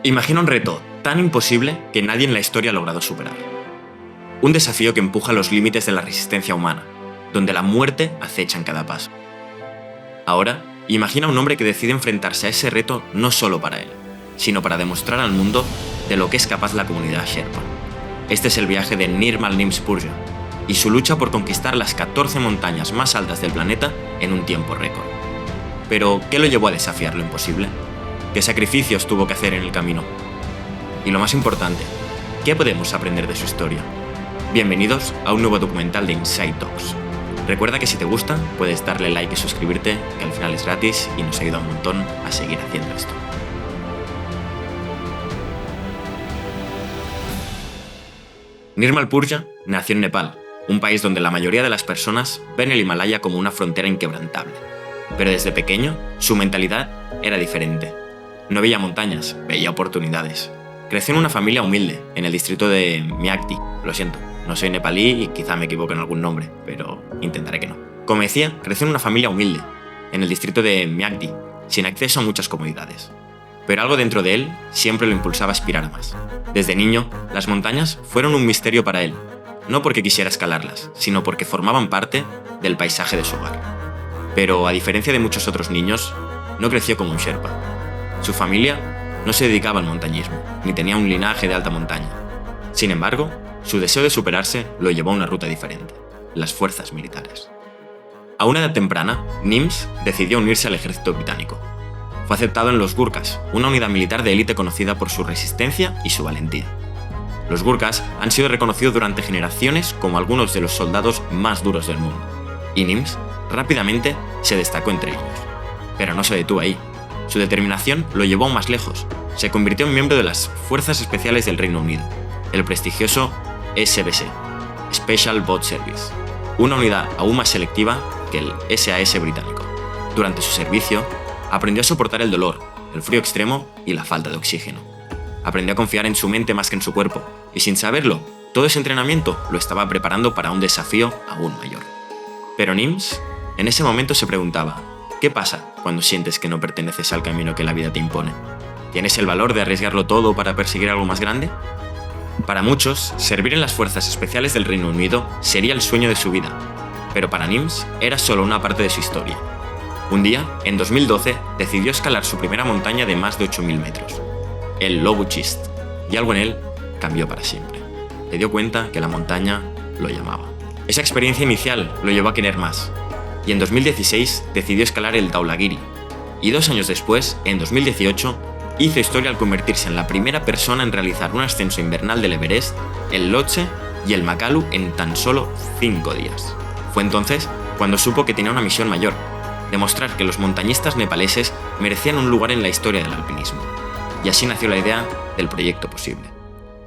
Imagina un reto tan imposible que nadie en la historia ha logrado superar. Un desafío que empuja los límites de la resistencia humana, donde la muerte acecha en cada paso. Ahora, imagina un hombre que decide enfrentarse a ese reto no solo para él, sino para demostrar al mundo de lo que es capaz la comunidad Sherpa. Este es el viaje de Nirmal Nims Purja y su lucha por conquistar las 14 montañas más altas del planeta en un tiempo récord. Pero, ¿qué lo llevó a desafiar lo imposible? ¿Qué sacrificios tuvo que hacer en el camino? Y lo más importante, ¿qué podemos aprender de su historia? Bienvenidos a un nuevo documental de Inside Talks. Recuerda que si te gusta, puedes darle like y suscribirte, que al final es gratis y nos ayuda un montón a seguir haciendo esto. Nirmal Purja nació en Nepal, un país donde la mayoría de las personas ven el Himalaya como una frontera inquebrantable. Pero desde pequeño, su mentalidad era diferente. No veía montañas, veía oportunidades. Creció en una familia humilde, en el distrito de Myagdi. Lo siento, no soy nepalí y quizá me equivoque en algún nombre, pero intentaré que no. Como decía, creció en una familia humilde, en el distrito de Myagdi, sin acceso a muchas comodidades. Pero algo dentro de él siempre lo impulsaba a aspirar a más. Desde niño, las montañas fueron un misterio para él, no porque quisiera escalarlas, sino porque formaban parte del paisaje de su hogar. Pero, a diferencia de muchos otros niños, no creció como un Sherpa. Su familia no se dedicaba al montañismo, ni tenía un linaje de alta montaña. Sin embargo, su deseo de superarse lo llevó a una ruta diferente: las fuerzas militares. A una edad temprana, Nims decidió unirse al ejército británico. Fue aceptado en los Gurkhas, una unidad militar de élite conocida por su resistencia y su valentía. Los Gurkhas han sido reconocidos durante generaciones como algunos de los soldados más duros del mundo, y Nims rápidamente se destacó entre ellos. Pero no se detuvo ahí. Su determinación lo llevó aún más lejos. Se convirtió en miembro de las Fuerzas Especiales del Reino Unido, el prestigioso SBS, Special Boat Service, una unidad aún más selectiva que el SAS británico. Durante su servicio, aprendió a soportar el dolor, el frío extremo y la falta de oxígeno. Aprendió a confiar en su mente más que en su cuerpo, y sin saberlo, todo ese entrenamiento lo estaba preparando para un desafío aún mayor. Pero Nims, en ese momento se preguntaba: ¿qué pasa cuando sientes que no perteneces al camino que la vida te impone? ¿Tienes el valor de arriesgarlo todo para perseguir algo más grande? Para muchos, servir en las Fuerzas Especiales del Reino Unido sería el sueño de su vida, pero para Nims era solo una parte de su historia. Un día, en 2012, decidió escalar su primera montaña de más de 8.000 metros, el Lobuchist, y algo en él cambió para siempre. Se dio cuenta que la montaña lo llamaba. Esa experiencia inicial lo llevó a querer más, y en 2016 decidió escalar el Dhaulagiri, y 2 años después, en 2018, hizo historia al convertirse en la primera persona en realizar un ascenso invernal del Everest, el Lhotse y el Makalu en tan solo 5 días. Fue entonces cuando supo que tenía una misión mayor: demostrar que los montañistas nepaleses merecían un lugar en la historia del alpinismo. Y así nació la idea del proyecto posible: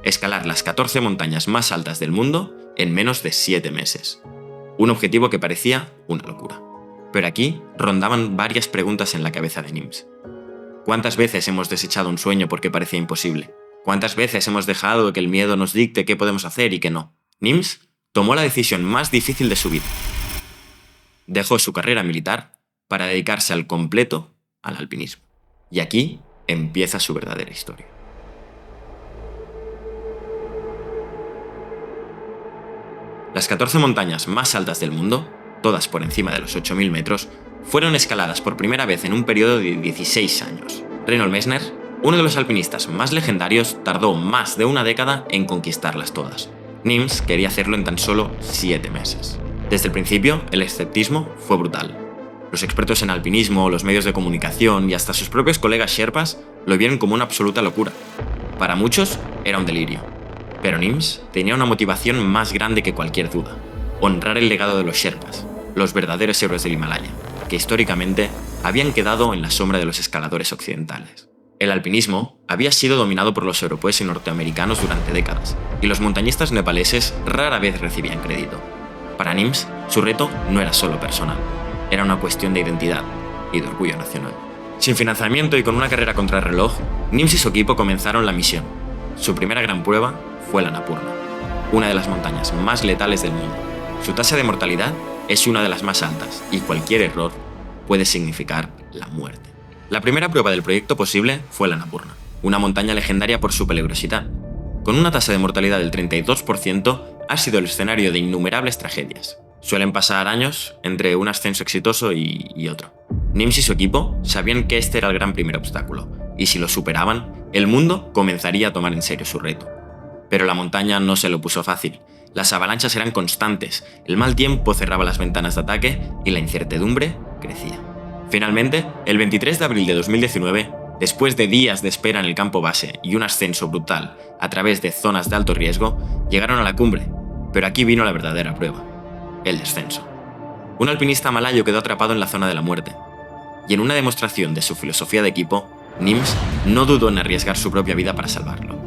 escalar las 14 montañas más altas del mundo en menos de 7 meses. Un objetivo que parecía una locura. Pero aquí rondaban varias preguntas en la cabeza de Nims. ¿Cuántas veces hemos desechado un sueño porque parecía imposible? ¿Cuántas veces hemos dejado que el miedo nos dicte qué podemos hacer y qué no? Nims tomó la decisión más difícil de su vida. Dejó su carrera militar para dedicarse al completo al alpinismo. Y aquí empieza su verdadera historia. Las 14 montañas más altas del mundo, todas por encima de los 8.000 metros, fueron escaladas por primera vez en un periodo de 16 años. Reinhold Messner, uno de los alpinistas más legendarios, tardó más de una década en conquistarlas todas. Nims quería hacerlo en tan solo 7 meses. Desde el principio, el escepticismo fue brutal. Los expertos en alpinismo, los medios de comunicación y hasta sus propios colegas Sherpas lo vieron como una absoluta locura. Para muchos era un delirio. Pero Nims tenía una motivación más grande que cualquier duda: honrar el legado de los Sherpas, los verdaderos héroes del Himalaya, que históricamente habían quedado en la sombra de los escaladores occidentales. El alpinismo había sido dominado por los europeos y norteamericanos durante décadas, y los montañistas nepaleses rara vez recibían crédito. Para Nims, su reto no era solo personal, era una cuestión de identidad y de orgullo nacional. Sin financiamiento y con una carrera contrarreloj, Nims y su equipo comenzaron la misión. Su primera gran prueba fue el Annapurna, una de las montañas más letales del mundo. Su tasa de mortalidad es una de las más altas y cualquier error puede significar la muerte. La primera prueba del proyecto posible fue el Annapurna. una montaña legendaria por su peligrosidad. Con una tasa de mortalidad del 32%, ha sido el escenario de innumerables tragedias. Suelen pasar años entre un ascenso exitoso y otro. Nims y su equipo sabían que este era el gran primer obstáculo, y si lo superaban, el mundo comenzaría a tomar en serio su reto. Pero la montaña no se lo puso fácil. Las avalanchas eran constantes, el mal tiempo cerraba las ventanas de ataque y la incertidumbre crecía. Finalmente, el 23 de abril de 2019, después de días de espera en el campo base y un ascenso brutal a través de zonas de alto riesgo, llegaron a la cumbre. Pero aquí vino la verdadera prueba: el descenso. Un alpinista malayo quedó atrapado en la zona de la muerte. Y en una demostración de su filosofía de equipo, Nims no dudó en arriesgar su propia vida para salvarlo.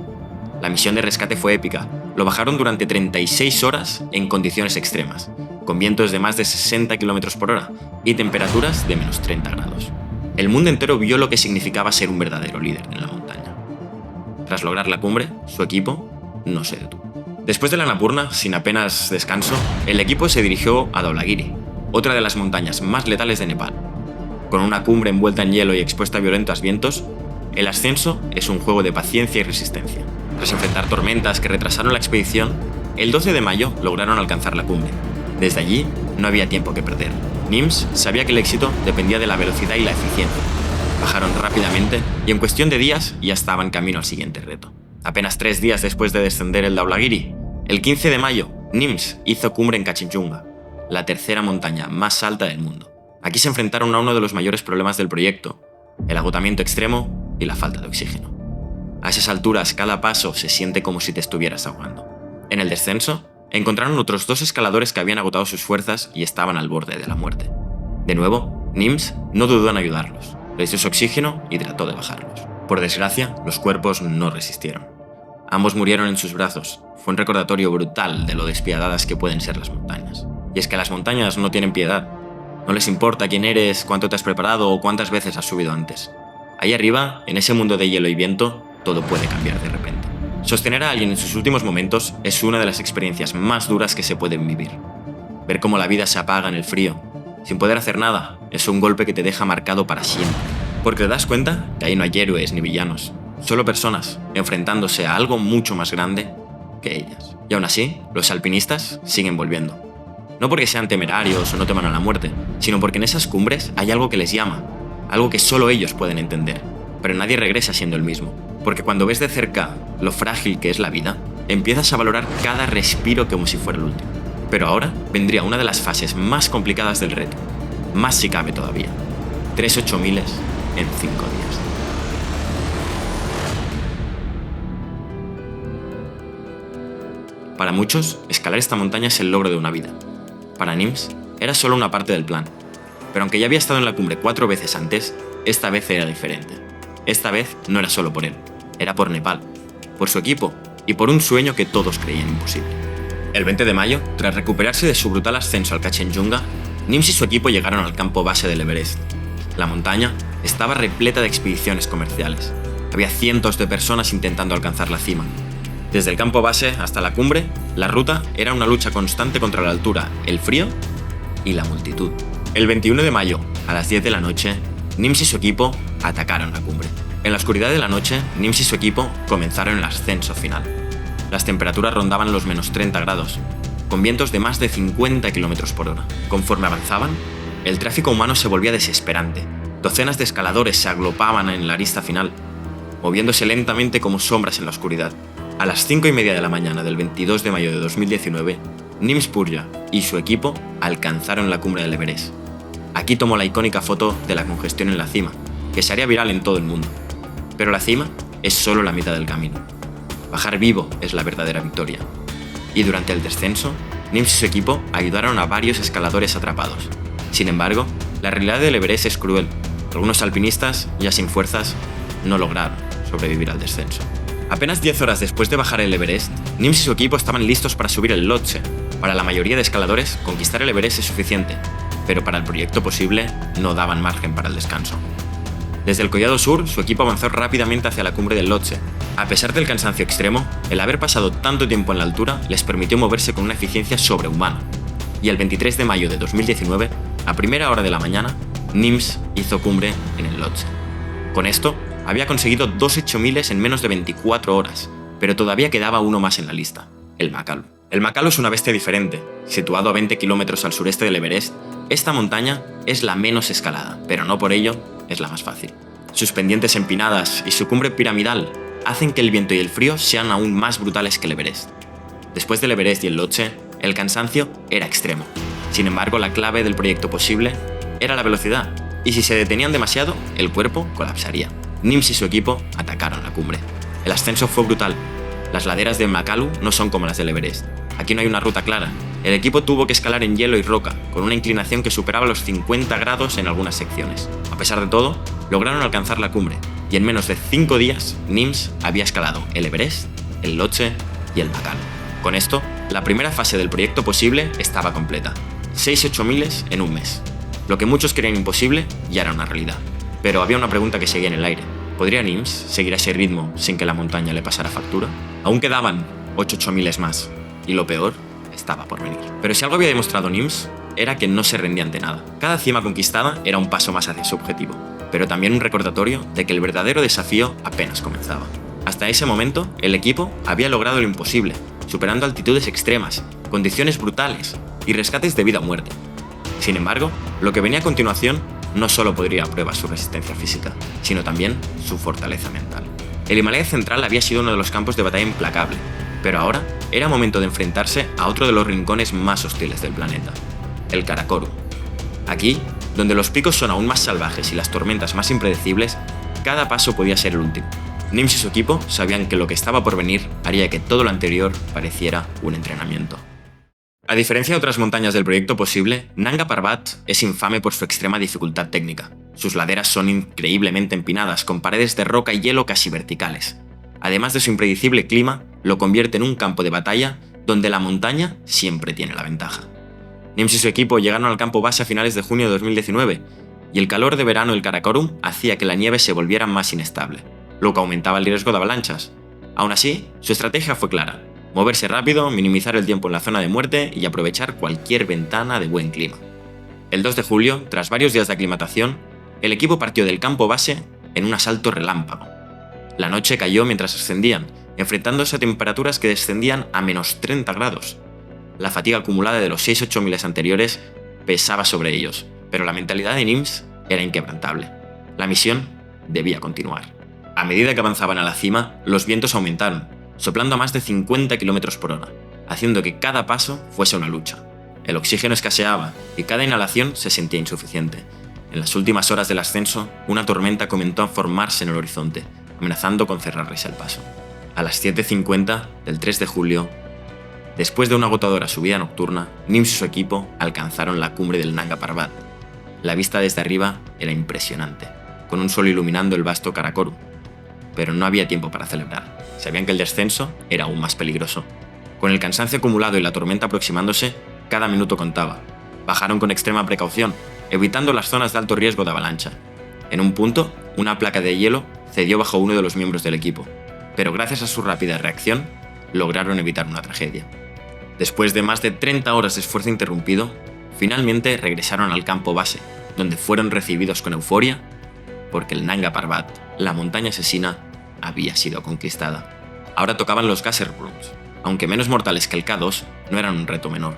La misión de rescate fue épica. Lo bajaron durante 36 horas en condiciones extremas, con vientos de más de 60 km por hora y temperaturas de menos 30 grados. El mundo entero vio lo que significaba ser un verdadero líder en la montaña. Tras lograr la cumbre, su equipo no se detuvo. Después de la Annapurna, sin apenas descanso, el equipo se dirigió a Dhaulagiri, otra de las montañas más letales de Nepal. Con una cumbre envuelta en hielo y expuesta a violentos vientos, el ascenso es un juego de paciencia y resistencia. Tras enfrentar tormentas que retrasaron la expedición, el 12 de mayo lograron alcanzar la cumbre. Desde allí no había tiempo que perder. Nims sabía que el éxito dependía de la velocidad y la eficiencia. Bajaron rápidamente y en cuestión de días ya estaban camino al siguiente reto. Apenas 3 días después de descender el Dhaulagiri, el 15 de mayo, Nims hizo cumbre en Kanchenjunga, la tercera montaña más alta del mundo. Aquí se enfrentaron a uno de los mayores problemas del proyecto: el agotamiento extremo y la falta de oxígeno. A esas alturas, cada paso se siente como si te estuvieras ahogando. En el descenso, encontraron otros 2 escaladores que habían agotado sus fuerzas y estaban al borde de la muerte. De nuevo, Nims no dudó en ayudarlos, les dio su oxígeno y trató de bajarlos. Por desgracia, los cuerpos no resistieron. Ambos murieron en sus brazos. Fue un recordatorio brutal de lo despiadadas que pueden ser las montañas. Y es que las montañas no tienen piedad. No les importa quién eres, cuánto te has preparado o cuántas veces has subido antes. Ahí arriba, en ese mundo de hielo y viento, todo puede cambiar de repente. Sostener a alguien en sus últimos momentos es una de las experiencias más duras que se pueden vivir. Ver cómo la vida se apaga en el frío, sin poder hacer nada, es un golpe que te deja marcado para siempre. Porque te das cuenta que ahí no hay héroes ni villanos, solo personas enfrentándose a algo mucho más grande que ellas. Y aún así, los alpinistas siguen volviendo. No porque sean temerarios o no teman a la muerte, sino porque en esas cumbres hay algo que les llama, algo que solo ellos pueden entender. Pero nadie regresa siendo el mismo, porque cuando ves de cerca lo frágil que es la vida, empiezas a valorar cada respiro como si fuera el último. Pero ahora vendría una de las fases más complicadas del reto, más si cabe todavía: 3 8000 en 5 días. Para muchos, escalar esta montaña es el logro de una vida. Para Nims, era solo una parte del plan. Pero aunque ya había estado en la cumbre 4 veces antes, esta vez era diferente. Esta vez no era solo por él, era por Nepal, por su equipo y por un sueño que todos creían imposible. El 20 de mayo, tras recuperarse de su brutal ascenso al Kanchenjunga, Nims y su equipo llegaron al campo base del Everest. La montaña estaba repleta de expediciones comerciales. Había cientos de personas intentando alcanzar la cima. Desde el campo base hasta la cumbre, la ruta era una lucha constante contra la altura, el frío y la multitud. El 21 de mayo, a las 10 de la noche, Nims y su equipo atacaron la cumbre. En la oscuridad de la noche, Nims y su equipo comenzaron el ascenso final. Las temperaturas rondaban los menos 30 grados, con vientos de más de 50 km por hora. Conforme avanzaban, el tráfico humano se volvía desesperante. Docenas de escaladores se agolpaban en la arista final, moviéndose lentamente como sombras en la oscuridad. A las 5:30 de la mañana del 22 de mayo de 2019, Nims Purja y su equipo alcanzaron la cumbre del Everest. Aquí tomó la icónica foto de la congestión en la cima, que se haría viral en todo el mundo. Pero la cima es solo la mitad del camino. Bajar vivo es la verdadera victoria. Y durante el descenso, Nims y su equipo ayudaron a varios escaladores atrapados. Sin embargo, la realidad del Everest es cruel. Algunos alpinistas, ya sin fuerzas, no lograron sobrevivir al descenso. Apenas 10 horas después de bajar el Everest, Nims y su equipo estaban listos para subir el Lhotse. Para la mayoría de escaladores, conquistar el Everest es suficiente, pero para el proyecto posible no daban margen para el descanso. Desde el Collado Sur, su equipo avanzó rápidamente hacia la cumbre del Lhotse. A pesar del cansancio extremo, el haber pasado tanto tiempo en la altura les permitió moverse con una eficiencia sobrehumana. Y el 23 de mayo de 2019, a primera hora de la mañana, Nims hizo cumbre en el Lhotse. Con esto, había conseguido 2 8000 en menos de 24 horas, pero todavía quedaba uno más en la lista, el Makalu. El Makalu es una bestia diferente. Situado a 20 kilómetros al sureste del Everest, esta montaña es la menos escalada, pero no por ello es la más fácil. Sus pendientes empinadas y su cumbre piramidal hacen que el viento y el frío sean aún más brutales que el Everest. Después del Everest y el Lhotse, el cansancio era extremo. Sin embargo, la clave del proyecto posible era la velocidad, y si se detenían demasiado, el cuerpo colapsaría. Nims y su equipo atacaron la cumbre. El ascenso fue brutal. Las laderas del Makalu no son como las del Everest. Aquí no hay una ruta clara. El equipo tuvo que escalar en hielo y roca, con una inclinación que superaba los 50 grados en algunas secciones. A pesar de todo, lograron alcanzar la cumbre, y en menos de 5 días, Nims había escalado el Everest, el Lhotse y el Makalu. Con esto, la primera fase del proyecto posible estaba completa. 6 8000 en un mes. Lo que muchos creían imposible ya era una realidad. Pero había una pregunta que seguía en el aire. ¿Podría Nims seguir a ese ritmo sin que la montaña le pasara factura? Aún quedaban 8 8000 más, y lo peor estaba por venir. Pero si algo había demostrado Nims, era que no se rendía ante nada. Cada cima conquistada era un paso más hacia su objetivo, pero también un recordatorio de que el verdadero desafío apenas comenzaba. Hasta ese momento, el equipo había logrado lo imposible, superando altitudes extremas, condiciones brutales y rescates de vida o muerte. Sin embargo, lo que venía a continuación no solo podría a prueba su resistencia física, sino también su fortaleza mental. El Himalaya Central había sido uno de los campos de batalla implacable, pero ahora era momento de enfrentarse a otro de los rincones más hostiles del planeta, el Karakorum. Aquí, donde los picos son aún más salvajes y las tormentas más impredecibles, cada paso podía ser el último. Nims y su equipo sabían que lo que estaba por venir haría que todo lo anterior pareciera un entrenamiento. A diferencia de otras montañas del proyecto posible, Nanga Parbat es infame por su extrema dificultad técnica. Sus laderas son increíblemente empinadas, con paredes de roca y hielo casi verticales. Además de su impredecible clima, lo convierte en un campo de batalla donde la montaña siempre tiene la ventaja. Nims y su equipo llegaron al campo base a finales de junio de 2019, y el calor de verano del Karakorum hacía que la nieve se volviera más inestable, lo que aumentaba el riesgo de avalanchas. Aún así, su estrategia fue clara: moverse rápido, minimizar el tiempo en la zona de muerte y aprovechar cualquier ventana de buen clima. El 2 de julio, tras varios días de aclimatación, el equipo partió del campo base en un asalto relámpago. La noche cayó mientras ascendían, enfrentándose a temperaturas que descendían a menos 30 grados. La fatiga acumulada de los 6 8000 anteriores pesaba sobre ellos, pero la mentalidad de Nims era inquebrantable. La misión debía continuar. A medida que avanzaban a la cima, los vientos aumentaron, soplando a más de 50 km por hora, haciendo que cada paso fuese una lucha. El oxígeno escaseaba y cada inhalación se sentía insuficiente. En las últimas horas del ascenso, una tormenta comenzó a formarse en el horizonte, amenazando con cerrarles el paso. A las 7:50 del 3 de julio, después de una agotadora subida nocturna, Nims y su equipo alcanzaron la cumbre del Nanga Parbat. La vista desde arriba era impresionante, con un sol iluminando el vasto Karakorum. Pero no había tiempo para celebrar. Sabían que el descenso era aún más peligroso. Con el cansancio acumulado y la tormenta aproximándose, cada minuto contaba. Bajaron con extrema precaución, evitando las zonas de alto riesgo de avalancha. En un punto, una placa de hielo cedió bajo uno de los miembros del equipo, pero gracias a su rápida reacción, lograron evitar una tragedia. Después de más de 30 horas de esfuerzo interrumpido, finalmente regresaron al campo base, donde fueron recibidos con euforia, porque el Nanga Parbat, la montaña asesina, había sido conquistada. Ahora tocaban los Gasserbrums. Aunque menos mortales que el K2, no eran un reto menor.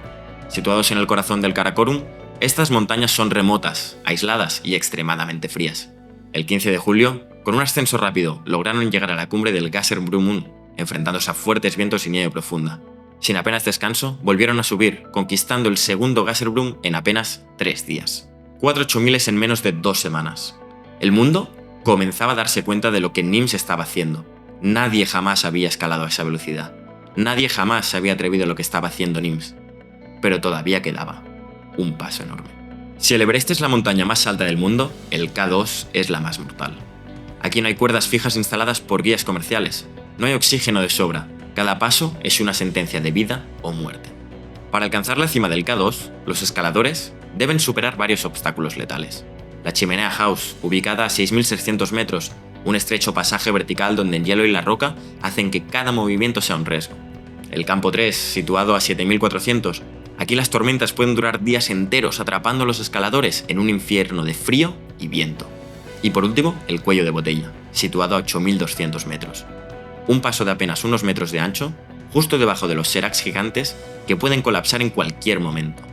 Situados en el corazón del Karakorum, estas montañas son remotas, aisladas y extremadamente frías. El 15 de julio, con un ascenso rápido, lograron llegar a la cumbre del Gasserbrumun, enfrentándose a fuertes vientos y nieve profunda. Sin apenas descanso, volvieron a subir, conquistando el segundo Gasserbrum en apenas 3 días. 4 8000 en menos de 2 semanas. El mundo comenzaba a darse cuenta de lo que Nims estaba haciendo. Nadie jamás había escalado a esa velocidad. Nadie jamás se había atrevido a lo que estaba haciendo Nims. Pero todavía quedaba un paso enorme. Si el Everest es la montaña más alta del mundo, el K2 es la más mortal. Aquí no hay cuerdas fijas instaladas por guías comerciales. No hay oxígeno de sobra. Cada paso es una sentencia de vida o muerte. Para alcanzar la cima del K2, los escaladores deben superar varios obstáculos letales. La Chimenea House, ubicada a 6.600 metros, un estrecho pasaje vertical donde el hielo y la roca hacen que cada movimiento sea un riesgo. El Campo 3, situado a 7.400, aquí las tormentas pueden durar días enteros atrapando a los escaladores en un infierno de frío y viento. Y por último, el cuello de botella, situado a 8.200 metros. Un paso de apenas unos metros de ancho, justo debajo de los seracs gigantes que pueden colapsar en cualquier momento.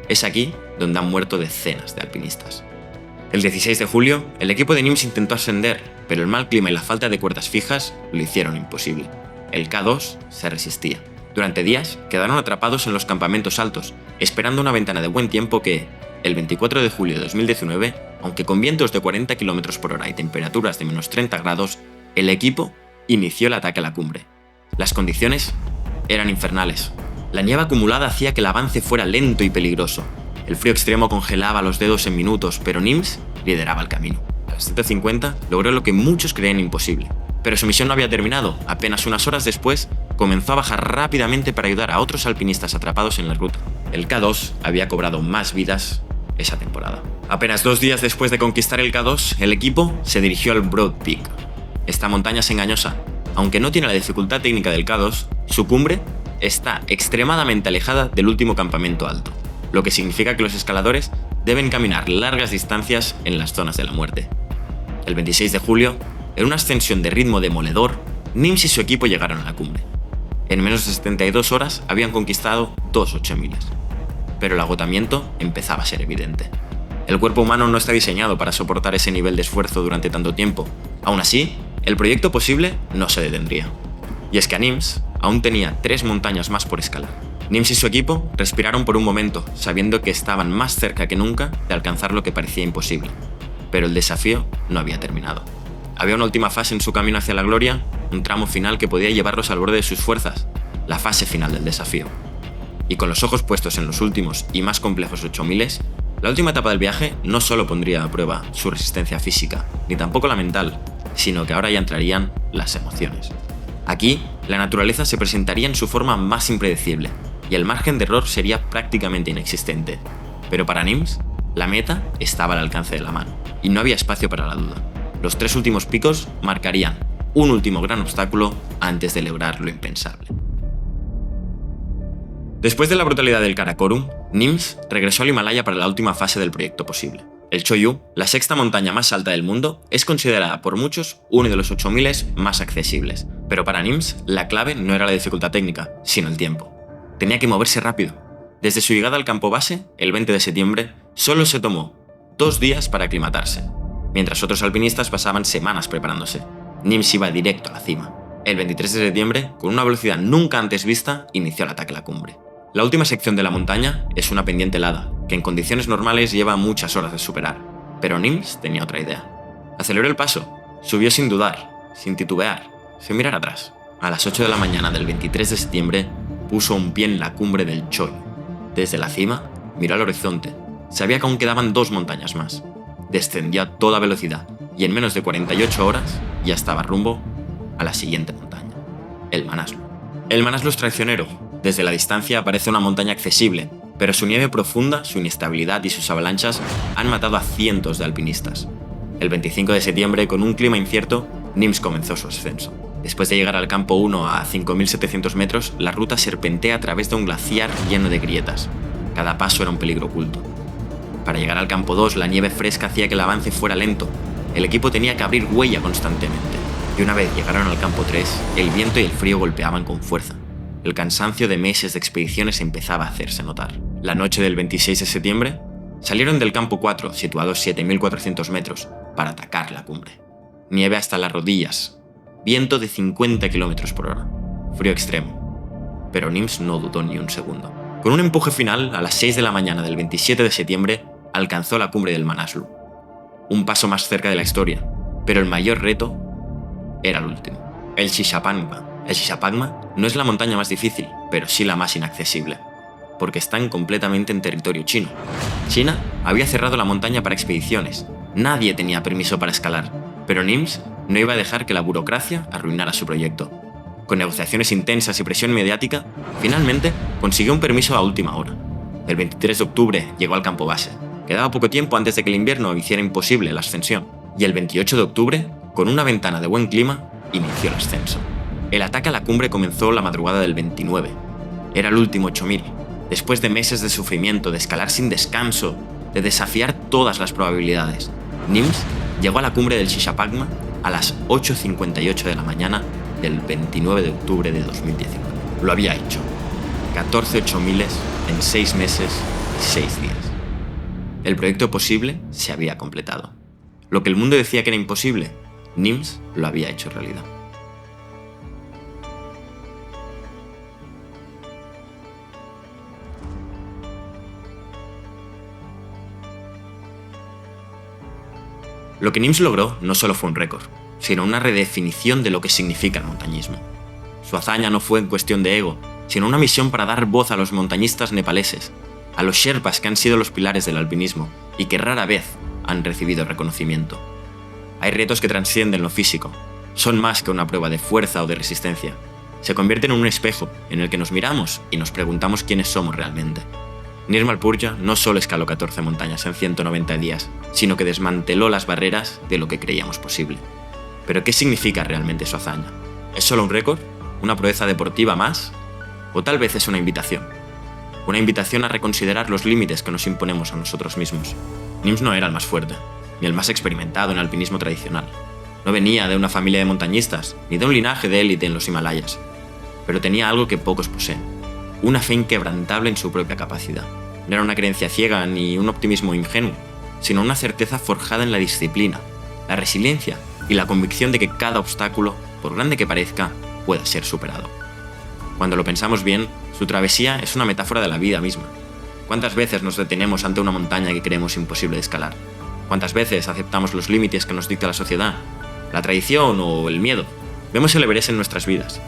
Es aquí donde han muerto decenas de alpinistas. El 16 de julio, el equipo de Nims intentó ascender, pero el mal clima y la falta de cuerdas fijas lo hicieron imposible. El K2 se resistía. Durante días quedaron atrapados en los campamentos altos, esperando una ventana de buen tiempo que, el 24 de julio de 2019, aunque con vientos de 40 km por hora y temperaturas de menos 30 grados, el equipo inició el ataque a la cumbre. Las condiciones eran infernales. La nieve acumulada hacía que el avance fuera lento y peligroso. El frío extremo congelaba los dedos en minutos, pero Nims lideraba el camino. A las 7:50 logró lo que muchos creían imposible. Pero su misión no había terminado. Apenas unas horas después, comenzó a bajar rápidamente para ayudar a otros alpinistas atrapados en la ruta. El K2 había cobrado más vidas esa temporada. Apenas 2 días después de conquistar el K2, el equipo se dirigió al Broad Peak. Esta montaña es engañosa. Aunque no tiene la dificultad técnica del K2, su cumbre está extremadamente alejada del último campamento alto, lo que significa que los escaladores deben caminar largas distancias en las zonas de la muerte. El 26 de julio, en una ascensión de ritmo demoledor, Nims y su equipo llegaron a la cumbre. En menos de 72 horas habían conquistado 2 8000. Pero el agotamiento empezaba a ser evidente. El cuerpo humano no está diseñado para soportar ese nivel de esfuerzo durante tanto tiempo. Aún así, el proyecto posible no se detendría. Y es que a Nims aún tenía 3 montañas más por escalar. Nims y su equipo respiraron por un momento, sabiendo que estaban más cerca que nunca de alcanzar lo que parecía imposible. Pero el desafío no había terminado. Había una última fase en su camino hacia la gloria, un tramo final que podía llevarlos al borde de sus fuerzas, la fase final del desafío. Y con los ojos puestos en los últimos y más complejos 8000, la última etapa del viaje no solo pondría a prueba su resistencia física, ni tampoco la mental, sino que ahora ya entrarían las emociones. Aquí, la naturaleza se presentaría en su forma más impredecible, y el margen de error sería prácticamente inexistente. Pero para Nims, la meta estaba al alcance de la mano, y no había espacio para la duda. Los 3 últimos picos marcarían un último gran obstáculo antes de lograr lo impensable. Después de la brutalidad del Karakorum, Nims regresó al Himalaya para la última fase del proyecto posible. El Choyu, la 6ª montaña más alta del mundo, es considerada por muchos uno de los 8000 más accesibles, pero para Nims la clave no era la dificultad técnica, sino el tiempo. Tenía que moverse rápido. Desde su llegada al campo base, el 20 de septiembre, solo se tomó 2 días para aclimatarse, mientras otros alpinistas pasaban semanas preparándose. Nims iba directo a la cima. El 23 de septiembre, con una velocidad nunca antes vista, inició el ataque a la cumbre. La última sección de la montaña es una pendiente helada, que en condiciones normales lleva muchas horas de superar, pero Nims tenía otra idea. Aceleró el paso, subió sin dudar, sin titubear, sin mirar atrás. A las 8 de la mañana del 23 de septiembre, puso un pie en la cumbre del Choyu. Desde la cima, miró al horizonte. Sabía que aún quedaban 2 montañas más. Descendió a toda velocidad y en menos de 48 horas ya estaba rumbo a la siguiente montaña, el Manaslu. El Manaslu es traicionero. Desde la distancia parece una montaña accesible, pero su nieve profunda, su inestabilidad y sus avalanchas han matado a cientos de alpinistas. El 25 de septiembre, con un clima incierto, Nims comenzó su ascenso. Después de llegar al campo 1 a 5.700 metros, la ruta serpentea a través de un glaciar lleno de grietas. Cada paso era un peligro oculto. Para llegar al campo 2, la nieve fresca hacía que el avance fuera lento. El equipo tenía que abrir huella constantemente. Y una vez llegaron al campo 3, el viento y el frío golpeaban con fuerza. El cansancio de meses de expediciones empezaba a hacerse notar. La noche del 26 de septiembre, salieron del campo 4, situado a 7.400 metros, para atacar la cumbre. Nieve hasta las rodillas, viento de 50 km por hora, frío extremo. Pero Nims no dudó ni un segundo. Con un empuje final, a las 6 de la mañana del 27 de septiembre, alcanzó la cumbre del Manaslu. Un paso más cerca de la historia, pero el mayor reto era el último, el Shishapangma. El Shishapangma no es la montaña más difícil, pero sí la más inaccesible, porque están completamente en territorio chino. China había cerrado la montaña para expediciones, nadie tenía permiso para escalar, pero Nims no iba a dejar que la burocracia arruinara su proyecto. Con negociaciones intensas y presión mediática, finalmente consiguió un permiso a última hora. El 23 de octubre llegó al campo base. Quedaba poco tiempo antes de que el invierno hiciera imposible la ascensión, y el 28 de octubre, con una ventana de buen clima, inició el ascenso. El ataque a la cumbre comenzó la madrugada del 29. Era el último 8000. Después de meses de sufrimiento, de escalar sin descanso, de desafiar todas las probabilidades, Nims llegó a la cumbre del Shishapangma a las 8:58 de la mañana del 29 de octubre de 2019. Lo había hecho. 14 8000 en 6 meses y 6 días. El proyecto posible se había completado. Lo que el mundo decía que era imposible, Nims lo había hecho realidad. Lo que Nims logró no solo fue un récord, sino una redefinición de lo que significa el montañismo. Su hazaña no fue en cuestión de ego, sino una misión para dar voz a los montañistas nepaleses, a los sherpas que han sido los pilares del alpinismo y que rara vez han recibido reconocimiento. Hay retos que trascienden lo físico, son más que una prueba de fuerza o de resistencia. Se convierten en un espejo en el que nos miramos y nos preguntamos quiénes somos realmente. Nirmal Purja no solo escaló 14 montañas en 190 días, sino que desmanteló las barreras de lo que creíamos posible. ¿Pero qué significa realmente su hazaña? ¿Es solo un récord? ¿Una proeza deportiva más? ¿O tal vez es una invitación? Una invitación a reconsiderar los límites que nos imponemos a nosotros mismos. Nims no era el más fuerte, ni el más experimentado en alpinismo tradicional. No venía de una familia de montañistas, ni de un linaje de élite en los Himalayas. Pero tenía algo que pocos poseen: una fe inquebrantable en su propia capacidad. No era una creencia ciega ni un optimismo ingenuo, sino una certeza forjada en la disciplina, la resiliencia y la convicción de que cada obstáculo, por grande que parezca, pueda ser superado. Cuando lo pensamos bien, su travesía es una metáfora de la vida misma. ¿Cuántas veces nos detenemos ante una montaña que creemos imposible de escalar? ¿Cuántas veces aceptamos los límites que nos dicta la sociedad, la tradición o el miedo? Vemos el Everest en nuestras vidas.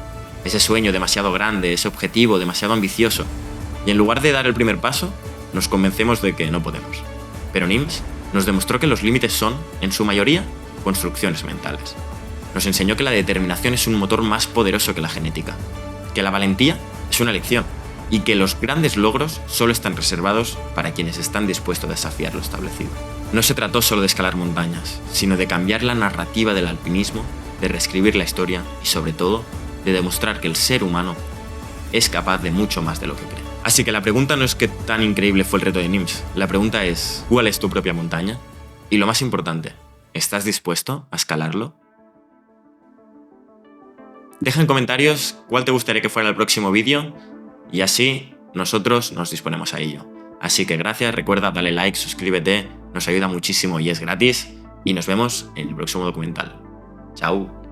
Ese sueño demasiado grande, ese objetivo demasiado ambicioso. Y en lugar de dar el primer paso, nos convencemos de que no podemos. Pero Nims nos demostró que los límites son, en su mayoría, construcciones mentales. Nos enseñó que la determinación es un motor más poderoso que la genética, que la valentía es una elección y que los grandes logros solo están reservados para quienes están dispuestos a desafiar lo establecido. No se trató solo de escalar montañas, sino de cambiar la narrativa del alpinismo, de reescribir la historia y, sobre todo, de demostrar que el ser humano es capaz de mucho más de lo que cree. Así que la pregunta no es qué tan increíble fue el reto de Nims, la pregunta es ¿cuál es tu propia montaña? Y lo más importante, ¿estás dispuesto a escalarlo? Deja en comentarios cuál te gustaría que fuera el próximo vídeo y así nosotros nos disponemos a ello. Así que gracias, recuerda darle like, suscríbete, nos ayuda muchísimo y es gratis y nos vemos en el próximo documental. Chao.